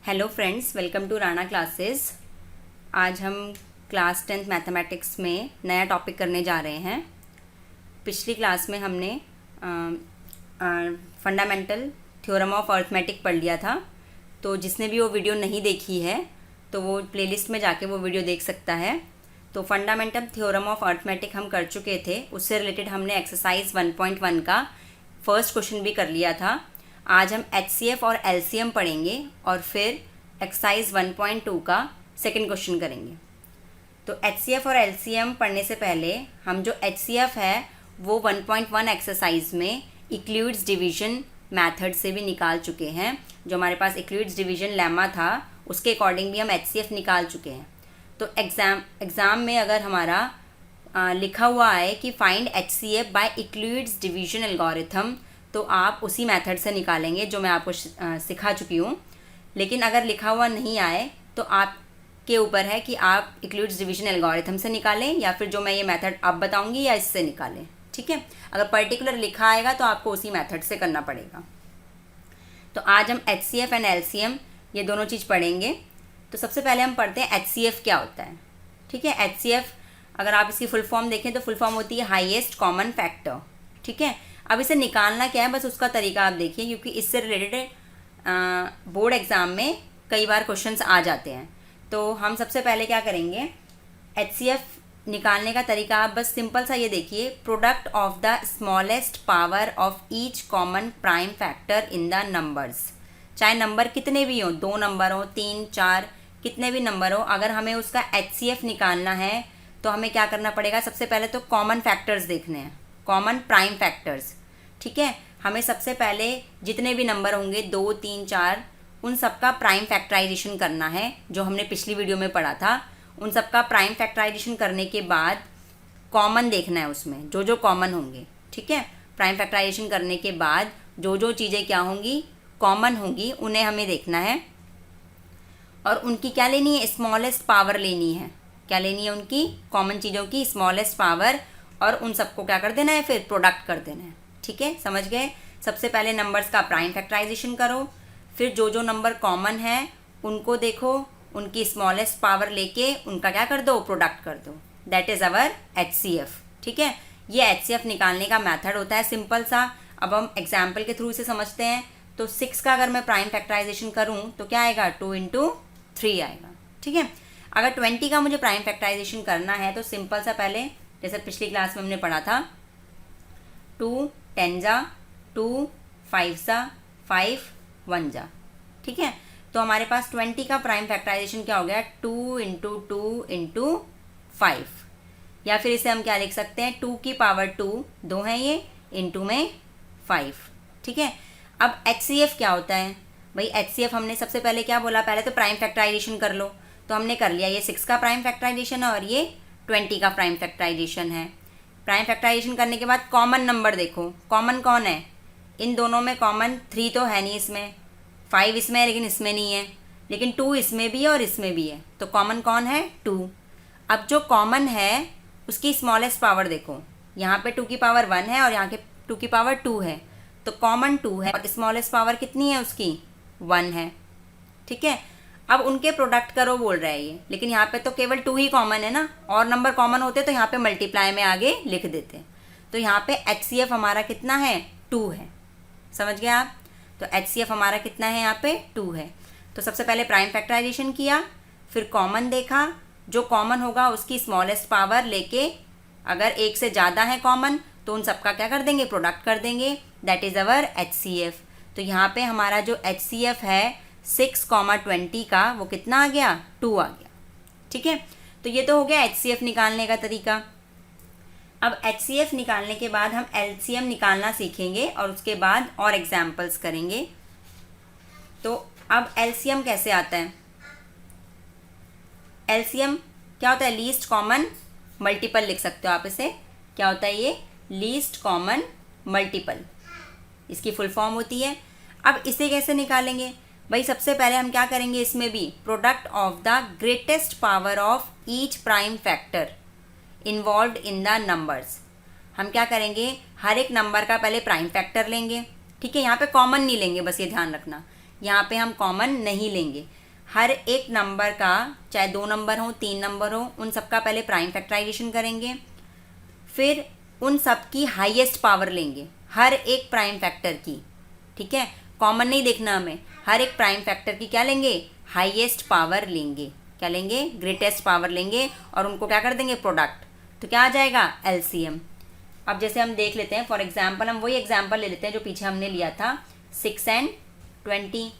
Hello friends, welcome to Rana classes. आज हम class 10th mathematics में नया टॉपिक करने जा रहे हैं। पिछली क्लास में हमने फंडामेंटल थ्योरम ऑफ अर्थमेटिक पढ़ लिया था, तो जिसने भी वो वीडियो नहीं देखी है तो वो प्लेलिस्ट में जाके वो वीडियो देख सकता है। तो फंडामेंटल थ्योरम ऑफ अर्थमेटिक हम कर चुके थे, उससे रिलेटेड हमने एक्सरसाइज 1.1 का फर्स्ट क्वेश्चन भी कर लिया था। आज हम HCF और LCM पढ़ेंगे और फिर एक्सरसाइज 1.2 का सेकंड क्वेश्चन करेंगे। तो HCF और LCM पढ़ने से पहले हम जो HCF है वो 1.1 एक्सरसाइज में इक्लूड्स डिवीजन मेथड से भी निकाल चुके हैं। जो हमारे पास इक्लूड्स डिवीजन लेमा था उसके अकॉर्डिंग भी हम HCF निकाल चुके हैं। तो एग्ज़ाम में अगर हमारा लिखा हुआ है कि find HCF by Euclid's division algorithm, तो आप उसी मेथड से निकालेंगे जो मैं आपको सिखा चुकी हूँ। लेकिन अगर लिखा हुआ नहीं आए तो आपके ऊपर है कि आप इक्लूड्स डिवीजन एल्गोरिथम से निकालें या फिर जो मैं ये मेथड अब बताऊँगी या इससे निकालें। ठीक है, अगर पर्टिकुलर लिखा आएगा तो आपको उसी मेथड से करना पड़ेगा। तो आज हम HCF एंड LCM ये दोनों चीज़ पढ़ेंगे। तो सबसे पहले हम पढ़ते हैं HCF क्या होता है। ठीक है, HCF अगर आप इसकी फुल फॉर्म देखें तो फुल फॉर्म होती है हाईएस्ट कॉमन फैक्टर। ठीक है, अब इसे निकालना क्या है, बस उसका तरीका आप देखिए, क्योंकि इससे रिलेटेड बोर्ड एग्ज़ाम में कई बार क्वेश्चंस आ जाते हैं। तो हम सबसे पहले क्या करेंगे, HCF निकालने का तरीका आप बस सिंपल सा ये देखिए, product of the smallest power of each common prime factor in the numbers. चाहे नंबर कितने भी हों, 2 नंबर हो, 3, 4, कितने भी नंबर हो, अगर हमें उसका HCF निकालना है तो हमें क्या करना पड़ेगा, सबसे पहले तो कॉमन फैक्टर्स देखने हैं, कॉमन प्राइम फैक्टर्स। ठीक है, हमें सबसे पहले जितने भी नंबर होंगे 2, 3, 4 उन सब का प्राइम फैक्टराइजेशन करना है, जो हमने पिछली वीडियो में पढ़ा था। उन सब का प्राइम फैक्टराइजेशन करने के बाद कॉमन देखना है उसमें, जो जो कॉमन होंगे। ठीक है, प्राइम फैक्टराइजेशन करने के बाद जो जो चीज़ें क्या होंगी, कॉमन होंगी, उन्हें हमें देखना है और उनकी क्या लेनी है, स्मॉलेस्ट पावर लेनी है। क्या लेनी है, उनकी कॉमन चीज़ों की स्मॉलेस्ट पावर, और उन सबको क्या कर देना है, फिर प्रोडक्ट कर देना है। ठीक है, समझ गए। सबसे पहले नंबर्स का प्राइम फैक्टराइजेशन करो, फिर जो जो नंबर कॉमन है उनको देखो, उनकी स्मॉलेस्ट पावर लेके उनका क्या कर दो, प्रोडक्ट कर दो। That is our HCF। ठीक है, ये HCF निकालने का मेथड होता है सिंपल सा। अब हम एग्जाम्पल के थ्रू इसे समझते हैं। तो 6 का अगर मैं प्राइम फैक्टराइजेशन करूँ तो क्या आएगा, 2 × 3 आएगा। ठीक है, अगर 20 का मुझे प्राइम फैक्टराइजेशन करना है तो सिंपल सा, पहले जैसे पिछली क्लास में हमने पढ़ा था, 2 10 जा 2, 5 जा 5, 1 जा। ठीक है, तो हमारे पास 20 का प्राइम फैक्टराइजेशन क्या हो गया, 2 × 2 × 5, या फिर इसे हम क्या लिख सकते हैं, 2 की पावर 2, 2 है ये, इंटू में 5। ठीक है, अब HCF क्या होता है भाई, HCF हमने सबसे पहले क्या बोला, पहले तो प्राइम फैक्टराइजेशन कर लो। तो हमने कर लिया, ये 6 का प्राइम फैक्टराइजेशन है और ये 20 का प्राइम फैक्टराइजेशन है। प्राइम फैक्टराइजेशन करने के बाद कॉमन नंबर देखो, कॉमन कौन है, इन दोनों में कॉमन 3 तो है नहीं, इसमें 5 इसमें है लेकिन इसमें नहीं है, लेकिन 2 इसमें भी है और इसमें भी है, तो कॉमन कौन है, 2। अब जो कॉमन है उसकी स्मॉलेस्ट पावर देखो, यहाँ पे 2 की पावर 1 है और यहाँ के 2 की पावर 2 है, तो कॉमन 2 है और स्मॉलेस्ट पावर कितनी है उसकी, 1 है। ठीक है, अब उनके प्रोडक्ट करो बोल रहा है ये, लेकिन यहाँ पे तो केवल 2 ही कॉमन है ना, और नंबर कॉमन होते तो यहाँ पे मल्टीप्लाई में आगे लिख देते। तो यहाँ पे HCF हमारा कितना है, 2 है। समझ गए आप। तो HCF हमारा कितना है, यहाँ पे 2 है। तो सबसे पहले प्राइम फैक्टराइजेशन किया, फिर कॉमन देखा, जो कॉमन होगा उसकी स्मॉलेस्ट पावर लेके, अगर एक से ज़्यादा है कॉमन तो उन सबका क्या कर देंगे, प्रोडक्ट कर देंगे। That is our HCF। तो यहाँ पे हमारा जो HCF है 6, 20 का, वो कितना आ गया, 2 आ गया। ठीक है, तो ये तो हो गया HCF निकालने का तरीका। अब HCF निकालने के बाद हम LCM निकालना सीखेंगे और उसके बाद और एग्जाम्पल्स करेंगे। तो अब LCM कैसे आता है, LCM क्या होता है, लीस्ट कॉमन मल्टीपल लिख सकते हो आप इसे। क्या होता है ये, लीस्ट कॉमन मल्टीपल, इसकी फुल फॉर्म होती है। अब इसे कैसे निकालेंगे भाई, सबसे पहले हम क्या करेंगे, इसमें भी product of the greatest power of each prime factor involved in the numbers. हम क्या करेंगे, हर एक नंबर का पहले प्राइम फैक्टर लेंगे। ठीक है, यहाँ पे कॉमन नहीं लेंगे, बस ये ध्यान रखना, यहाँ पे हम कॉमन नहीं लेंगे। हर एक नंबर का, चाहे 2 नंबर हो 3 नंबर हो, उन सब का पहले प्राइम फैक्टराइजेशन करेंगे, फिर उन सब की हाईएस्ट पावर लेंगे, हर एक प्राइम फैक्टर की। ठीक है, कॉमन नहीं देखना हमें, हर एक प्राइम फैक्टर की क्या लेंगे, हाईएस्ट पावर लेंगे। क्या लेंगे, ग्रेटेस्ट पावर लेंगे, और उनको क्या कर देंगे, प्रोडक्ट। तो क्या आ जाएगा, एलसीएम। अब जैसे हम देख लेते हैं, फॉर एग्जाम्पल हम वही एग्जाम्पल ले लेते हैं जो पीछे हमने लिया था, 6 and 20।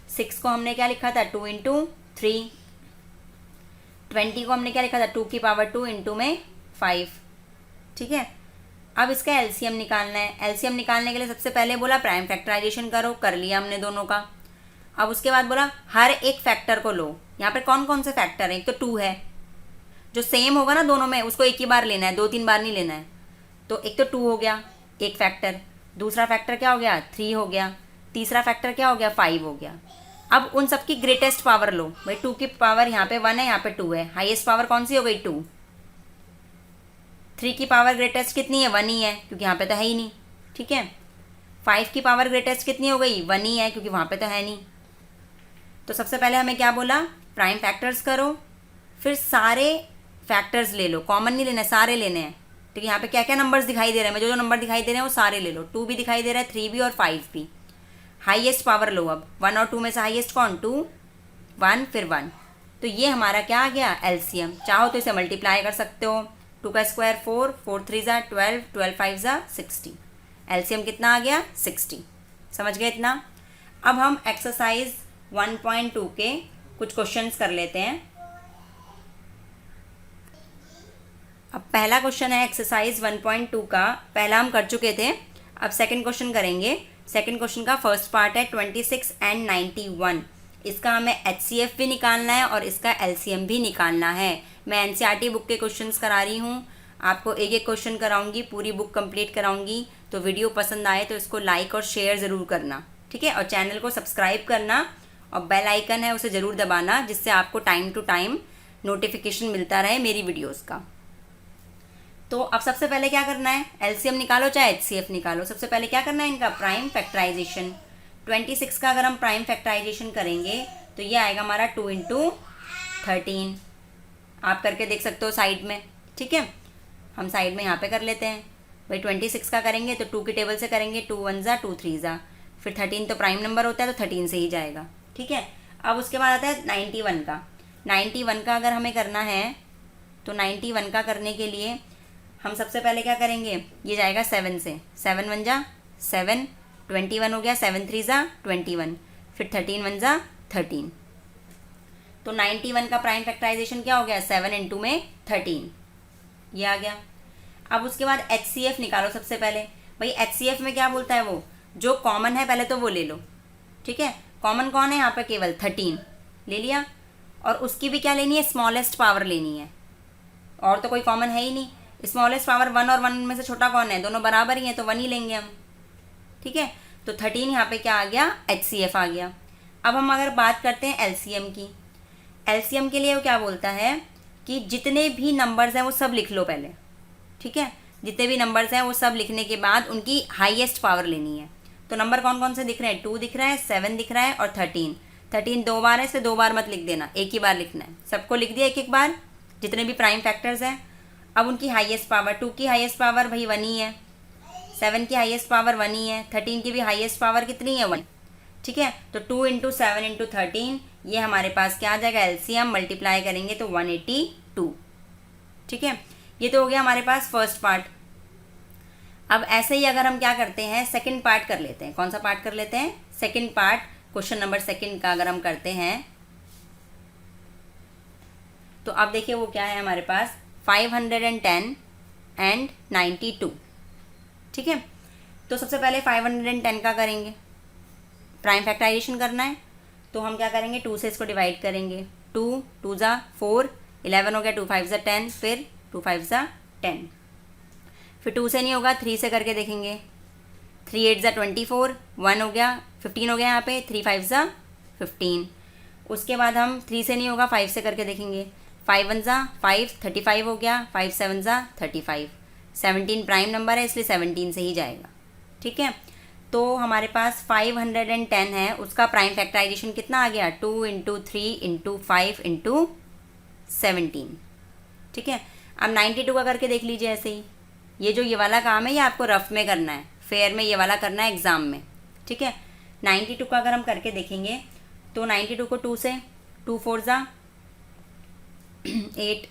6 को हमने क्या लिखा था, 2 into 3। 20 को हमने क्या लिखा था, 2 की पावर 2 इंटू में 5। ठीक है, अब इसका एलसीएम निकालना है। एलसीएम निकालने के लिए सबसे पहले बोला प्राइम फैक्टराइजेशन करो, कर लिया हमने दोनों का। अब उसके बाद बोला हर एक फैक्टर को लो। यहाँ पे कौन कौन से फैक्टर हैं, एक तो 2 है, जो सेम होगा ना दोनों में, उसको एक ही बार लेना है, 2-3 बार नहीं लेना है। तो एक तो 2 हो गया एक फैक्टर, दूसरा फैक्टर क्या हो गया, 3 हो गया, तीसरा फैक्टर क्या हो गया, 5 हो गया। अब उन सब की ग्रेटेस्ट पावर लो। भाई 2 की पावर यहाँ पे 1 है, यहाँ पे 2 है, हाईएस्ट पावर कौन सी हो गई, 2। 3 की पावर ग्रेटेस्ट कितनी है, 1 ही है, क्योंकि यहाँ पे तो है ही नहीं। ठीक है, 5 की पावर ग्रेटेस्ट कितनी हो गई, 1 ही है, क्योंकि वहाँ पे तो है नहीं। तो सबसे पहले हमें क्या बोला, प्राइम फैक्टर्स करो, फिर सारे फैक्टर्स ले लो, कॉमन नहीं लेना है, सारे लेने हैं। ठीक है, यहाँ पे क्या क्या नंबर्स दिखाई दे रहे हैं, जो जो नंबर दिखाई दे रहे हैं वो सारे ले लो। 2 भी दिखाई दे रहा है, 3 भी और 5 भी। हाईएस्ट पावर लो। अब 1 और 2 में से हाईएस्ट कौन, 2, 1 फिर 1। तो ये हमारा क्या आ गया, एलसीएम। चाहो तो इसे मल्टीप्लाई कर सकते हो, 2 का स्क्वायर 4, 4 3 ज़ा 12, 12 5 ज़ा 60। एलसीएम कितना आ गया, 60। समझ गए इतना। अब हम एक्सरसाइज 1.2 के कुछ क्वेश्चंस कर लेते हैं। अब पहला क्वेश्चन है एक्सरसाइज 1.2 का, पहला हम कर चुके थे, अब सेकंड क्वेश्चन करेंगे। सेकंड क्वेश्चन का फर्स्ट पार्ट है 26 and 91। इसका हमें एचसीएफ भी निकालना है और इसका एलसीएम भी निकालना है। मैं एनसीईआरटी बुक के क्वेश्चंस करा रही हूँ, आपको एक एक क्वेश्चन कराऊंगी, पूरी बुक कंप्लीट कराऊंगी। तो वीडियो पसंद आए तो इसको लाइक और शेयर ज़रूर करना। ठीक है, और चैनल को सब्सक्राइब करना, और बेल आइकन है उसे ज़रूर दबाना, जिससे आपको टाइम टू टाइम नोटिफिकेशन मिलता रहे मेरी वीडियोज़ का। तो अब सबसे पहले क्या करना है, एलसीएम निकालो चाहे एचसीएफ निकालो। सबसे पहले क्या करना है, इनका प्राइम फैक्टराइजेशन। 26 का अगर हम प्राइम फैक्टराइजेशन करेंगे तो ये आएगा हमारा 2 into 13। आप करके देख सकते हो साइड में। ठीक है, हम साइड में यहाँ पे कर लेते हैं। भाई 26 का करेंगे तो 2 की टेबल से करेंगे, 2 1 ज़ा 2 3 ज़ा, फिर 13 तो प्राइम नंबर होता है तो 13 से ही जाएगा। ठीक है, अब उसके बाद आता है 91 का। 91 का अगर हमें करना है तो 91 का करने के लिए हम सबसे पहले क्या करेंगे, ये जाएगा 7 से, 7 1 ज़ा 7, 21 हो गया, 7 3 ज़ा 21, फिर 13 1 ज़ा 13। तो 91 का प्राइम फैक्टराइजेशन क्या हो गया, 7 इंटू में 13, ये आ गया। अब उसके बाद एचसीएफ निकालो सबसे पहले। भाई एचसीएफ में क्या बोलता है, वो जो कॉमन है पहले तो वो ले लो। ठीक है, कॉमन कौन है यहाँ पे, केवल 13 ले लिया, और उसकी भी क्या लेनी है, स्मॉलेस्ट पावर लेनी है, और तो कोई कॉमन है ही नहीं। स्मॉलेस्ट पावर 1 और 1 में से छोटा कौन है, दोनों बराबर ही हैं, तो 1 ही लेंगे हम। ठीक है, तो 13 यहाँ पे क्या आ गया, एचसीएफ आ गया। अब हम अगर बात करते हैं एलसीएम की, एलसीएम के लिए वो क्या बोलता है कि जितने भी नंबर्स हैं वो सब लिख लो पहले। ठीक है, जितने भी नंबर्स हैं वो सब लिखने के बाद उनकी हाईएस्ट पावर लेनी है। तो नंबर कौन कौन से दिख रहे हैं, 2 दिख रहा है, 7 दिख रहा है और 13। 13 2 बार है, इसे 2 बार मत लिख देना, एक ही बार लिखना है। सबको लिख दिया एक एक बार, जितने भी प्राइम फैक्टर्स हैं। अब उनकी हाईएस्ट पावर, 2 की हाईएस्ट पावर भाई 1 ही है, 7 की हाईएस्ट पावर 1 ही है, 13 की भी हाईएस्ट पावर कितनी है, 1। ठीक है, तो 2 इंटू 7 इंटू 13, ये हमारे पास क्या आ जाएगा, एलसीएम। मल्टीप्लाई करेंगे तो 182। ठीक है, ये तो हो गया हमारे पास फर्स्ट पार्ट। अब ऐसे ही अगर हम क्या करते हैं, सेकंड पार्ट कर लेते हैं। कौन सा पार्ट कर लेते हैं, second part, question number second का अगर हम करते हैं तो अब देखिए वो क्या है हमारे पास, 510 and 92। ठीक है, तो सबसे पहले 510 का करेंगे, प्राइम फैक्टराइजेशन करना है। तो हम क्या करेंगे, 2 से इसको डिवाइड करेंगे, 2 2 ज़ा 4, 11 हो गया, 2 5 ज़ा 10, फिर 2 5 ज़ा 10, फिर 2 से नहीं होगा, 3 से करके देखेंगे, 3 8 ज़ा 24, 1 हो गया, 15 हो गया यहाँ पे, 3 5 ज़ा 15। उसके बाद हम 3 से नहीं होगा, 5 से करके देखेंगे, 5 1 ज़ा 5, 35 हो गया, 5 7 ज़ा 35, 17 प्राइम नंबर है इसलिए 17 से ही जाएगा। ठीक है, तो हमारे पास 510 है, उसका प्राइम फैक्टराइजेशन कितना आ गया, 2 इंटू 3 इंटू 5 इंटू 17। ठीक है, अब 92 का करके देख लीजिए ऐसे ही। ये जो ये वाला काम है ये आपको रफ में करना है, फेयर में ये वाला करना है एग्ज़ाम में। ठीक है, 92 का अगर हम करके देखेंगे तो 92 को 2 से, 2 4 ज़ा 8,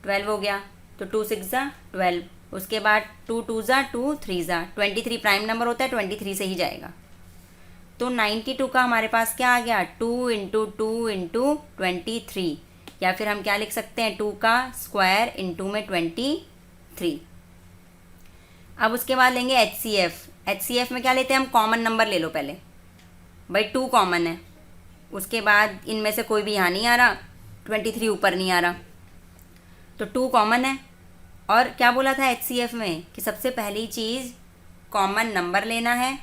12 हो गया, तो 2 6 ज़ा 12, उसके बाद 2 2 ज़ा 2, 3 ज़ा 23, प्राइम नंबर होता है 23 से ही जाएगा। तो 92 का हमारे पास क्या आ गया, 2 इंटू 2 इंटू 23, या फिर हम क्या लिख सकते हैं, 2 का स्क्वायर इंटू में 23। अब उसके बाद लेंगे HCF में क्या लेते हैं हम, कॉमन नंबर ले लो पहले, भाई 2 कॉमन है, उसके बाद इनमें से कोई भी यहाँ नहीं आ रहा, 23 ऊपर नहीं आ रहा, तो 2 कॉमन है। और क्या बोला था HCF में कि सबसे पहली चीज़ कॉमन नंबर लेना है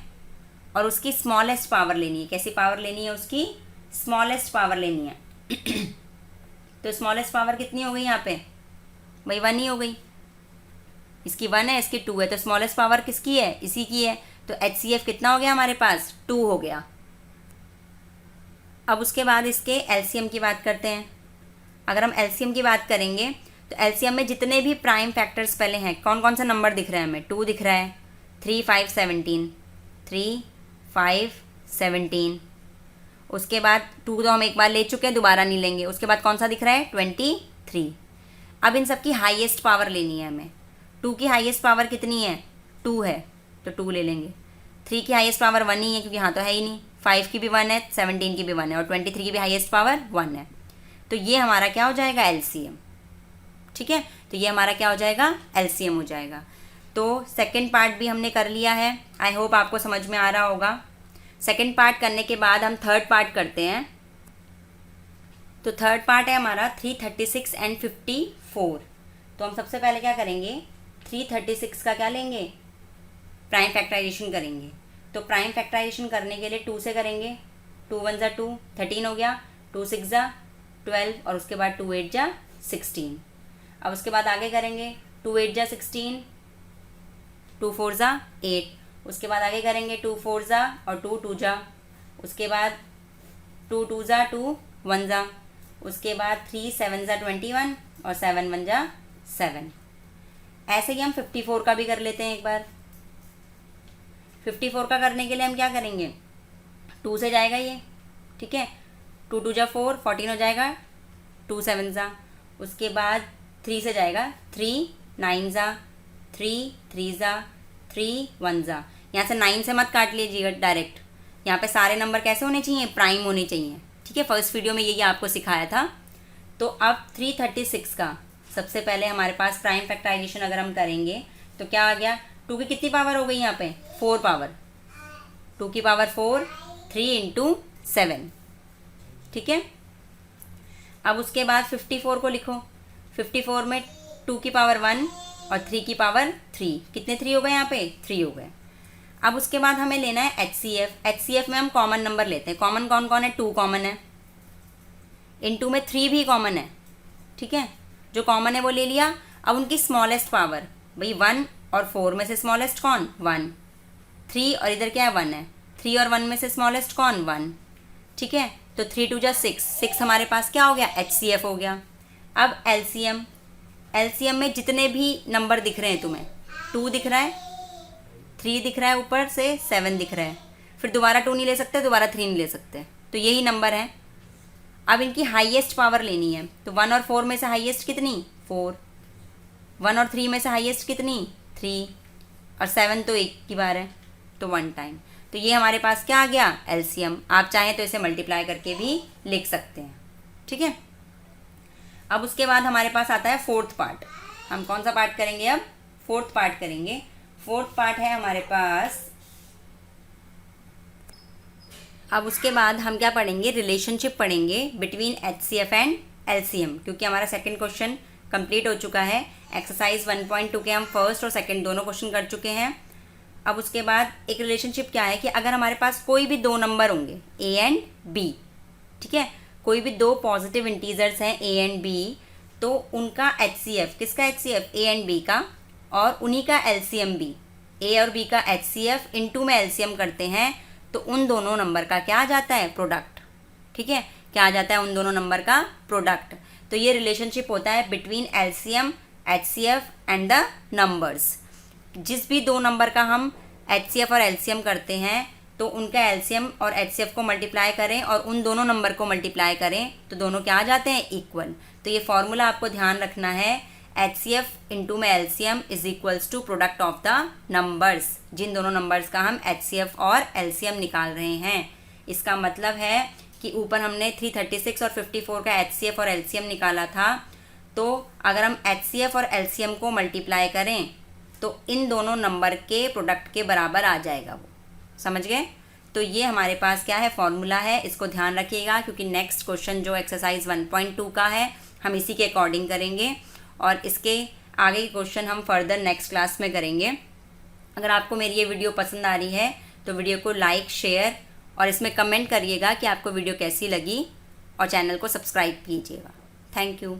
और उसकी स्मॉलेस्ट पावर लेनी है। कैसी पावर लेनी है, उसकी स्मॉलेस्ट पावर लेनी है। तो स्मॉलेस्ट पावर कितनी हो गई यहाँ पे, भाई 1 ही हो गई, इसकी 1 है, इसकी 2 है, तो स्मॉलेस्ट पावर किसकी है, इसी की है। तो HCF कितना हो गया हमारे पास, 2 हो गया। अब उसके बाद इसके LCM की बात करते हैं। अगर हम LCM की बात करेंगे तो LCM में जितने भी प्राइम फैक्टर्स पहले हैं, कौन कौन सा नंबर दिख रहा है हमें, 2 दिख रहा है, 3 5 17, 3 5 17, उसके बाद 2 तो हम एक बार ले चुके हैं, दोबारा नहीं लेंगे। उसके बाद कौन सा दिख रहा है, 23। अब इन सब की हाईएस्ट पावर लेनी है हमें। 2 की हाईएस्ट पावर कितनी है, 2 है, तो 2 ले लेंगे। 3 की हाईएस्ट पावर 1 ही है, क्योंकि यहाँ तो है ही नहीं। 5 की भी 1 है, 17 की भी 1 है, और 23 की भी हाईएस्ट पावर 1 है। तो ये हमारा क्या हो जाएगा, LCM। ठीक है, तो ये हमारा क्या हो जाएगा, LCM हो जाएगा। तो सेकंड पार्ट भी हमने कर लिया है, आई होप आपको समझ में आ रहा होगा। सेकंड पार्ट करने के बाद हम थर्ड पार्ट करते हैं। तो थर्ड पार्ट है हमारा 336 एंड 54। तो हम सबसे पहले क्या करेंगे, 336 का क्या लेंगे, प्राइम फैक्टराइजेशन करेंगे। तो प्राइम फैक्टराइजेशन करने के लिए 2 से करेंगे, 2 1 ज़ा 2, 13 हो गया, 2 6 ज़ा 12, और उसके बाद 2 8 ज़ा 16। अब उसके बाद आगे करेंगे, 2 8 ज़ा 16, 2 4 ज़ा 8, उसके बाद आगे करेंगे 2 4 ज़ा और 2 2 ज़ा, उसके बाद 2 2 ज़ा 2 1 ज़ा, उसके बाद 3 7 ज़ा 21 और 7 1 ज़ा 7। ऐसे ही हम 54 का भी कर लेते हैं एक बार। 54 का करने के लिए हम क्या करेंगे, 2 से जाएगा ये, ठीक है, 2 2 ज़ा 4, 14 हो जाएगा, 2 7 ज़ा, उसके बाद 3 से जाएगा, 3 9 ज़ा 3 3 ज़ा 3 1 ज़ा। यहाँ से 9 से मत काट लीजिएगा डायरेक्ट, यहाँ पे सारे नंबर कैसे होने चाहिए, प्राइम होने चाहिए। ठीक है, फर्स्ट वीडियो में यही आपको सिखाया था। तो अब 336 का सबसे पहले हमारे पास प्राइम फैक्टराइजेशन अगर हम करेंगे तो क्या आ गया, 2 की कितनी पावर हो गई यहाँ पे, 4 पावर, 2 की पावर 4, 3 इंटू 7। ठीक है, अब उसके बाद 54 को लिखो। 54 में 2 की पावर 1 और 3 की पावर 3, कितने 3 हो गए यहाँ पे, 3 हो गए। अब उसके बाद हमें लेना है HCF में हम कॉमन नंबर लेते हैं। कॉमन कौन कौन है, 2 कॉमन है, इन 2 में 3 भी कॉमन है। ठीक है, जो कॉमन है वो ले लिया। अब उनकी स्मॉलेस्ट पावर, भाई 1 और 4 में से स्मॉलेस्ट कौन, 1, 3 और इधर क्या है 1 है, 3 और 1 में से स्मॉलेस्ट कौन, 1। ठीक है, तो 3 2 जा 6 हमारे पास क्या हो गया, HCF हो गया। अब LCM में जितने भी नंबर दिख रहे हैं तुम्हें, 2 दिख रहा है, 3 दिख रहा है, ऊपर से 7 दिख रहा है, फिर दोबारा 2 नहीं ले सकते, दोबारा 3 नहीं ले सकते, तो यही नंबर है। अब इनकी हाईएस्ट पावर लेनी है। तो 1 और 4 में से हाईएस्ट कितनी, 4, 1 और 3 में से हाईएस्ट कितनी, 3, और 7 तो एक की बार है, तो 1 टाइम। तो ये हमारे पास क्या आ गया, LCM। आप चाहें तो इसे मल्टीप्लाई करके भी लिख सकते हैं। ठीक है, अब उसके बाद हमारे पास आता है फोर्थ पार्ट। हम कौन सा पार्ट करेंगे, अब फोर्थ पार्ट करेंगे। फोर्थ पार्ट है हमारे पास, अब उसके बाद हम क्या पढ़ेंगे, रिलेशनशिप पढ़ेंगे बिटवीन HCF एंड LCM, क्योंकि हमारा सेकंड क्वेश्चन कंप्लीट हो चुका है। एक्सरसाइज 1.2 के हम फर्स्ट और सेकंड दोनों क्वेश्चन कर चुके हैं। अब उसके बाद एक रिलेशनशिप क्या है कि अगर हमारे पास कोई भी 2 नंबर होंगे A एंड B, ठीक है, कोई भी 2 पॉजिटिव इंटीजर्स हैं A एंड B, तो उनका HCF, किसका HCF, A एंड B का, और उन्हीं का LCM भी। ए और बी का HCF इनटू में LCM करते हैं तो उन दोनों नंबर का क्या आ जाता है, प्रोडक्ट। ठीक है, क्या आ जाता है, उन दोनों नंबर का प्रोडक्ट। तो ये रिलेशनशिप होता है between LCM, HCF and the numbers. जिस भी दो नंबर का हम HCF और LCM करते हैं तो उनका LCM और HCF को मल्टीप्लाई करें और उन दोनों नंबर को मल्टीप्लाई करें तो दोनों क्या आ जाते हैं, इक्वल। तो ये फॉर्मूला आपको ध्यान रखना है, HCF इनटू में LCM is equals to product of the numbers. जिन दोनों नंबर्स का हम HCF और LCM निकाल रहे हैं, इसका मतलब है कि ऊपर हमने 336 और 54 का HCF और LCM निकाला था, तो अगर हम HCF और LCM को मल्टीप्लाई करें तो इन दोनों नंबर के प्रोडक्ट के बराबर आ जाएगा वो। समझ गए? तो ये हमारे पास क्या है, फॉर्मूला है, इसको ध्यान रखिएगा क्योंकि नेक्स्ट क्वेश्चन जो एक्सरसाइज 1.2 का है हम इसी के अकॉर्डिंग करेंगे और इसके आगे के क्वेश्चन हम फर्दर नेक्स्ट क्लास में करेंगे। अगर आपको मेरी ये वीडियो पसंद आ रही है तो वीडियो को लाइक, शेयर और इसमें कमेंट करिएगा कि आपको वीडियो कैसी लगी और चैनल को सब्सक्राइब कीजिएगा। Thank you.